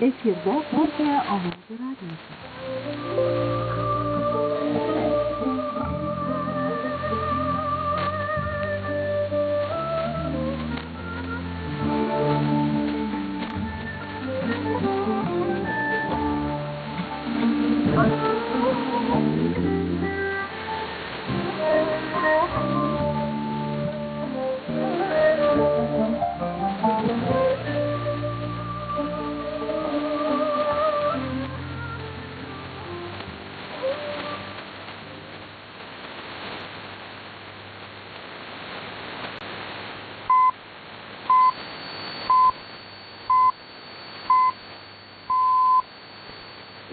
Efirda Turkiya ovozi radiosi.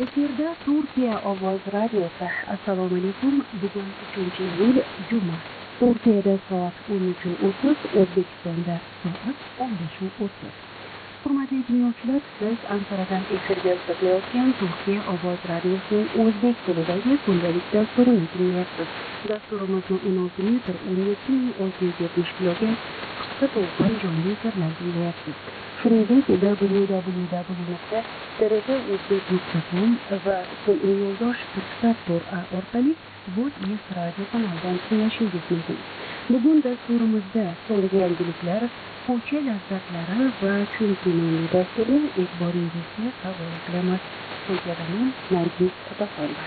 Efirda Turkiya ovoz radiosi. Assalomu alaykum. Bugun 3-iyul juma. Turkiyada soat 13:30, O'zbekistonda soat 15:30. Hurmatli tinglovchilar, siz Anqaradan efirga uzatilayotgan Turkiya ovoz radiosining o'zbek tilidagi kundalik dasturini tinglayapsiz. Dasturimizni 16 metr 17670 kHz qisqa to'lqin jonli efirdan tinglayapsiz. Shuningdek, www.trzo'zbek.com va sun'iy yo'ldosh Turksator.a orqali Voz.uz radio kanalidan tinglashingiz mumkin. Bugun dasturimizda so'nggi yangiliklar, ko'cha lazzatlari va kun kinoyi dasturni e'tiboringizga havola qilamiz. Studiyadan Nargiz Otaxonova.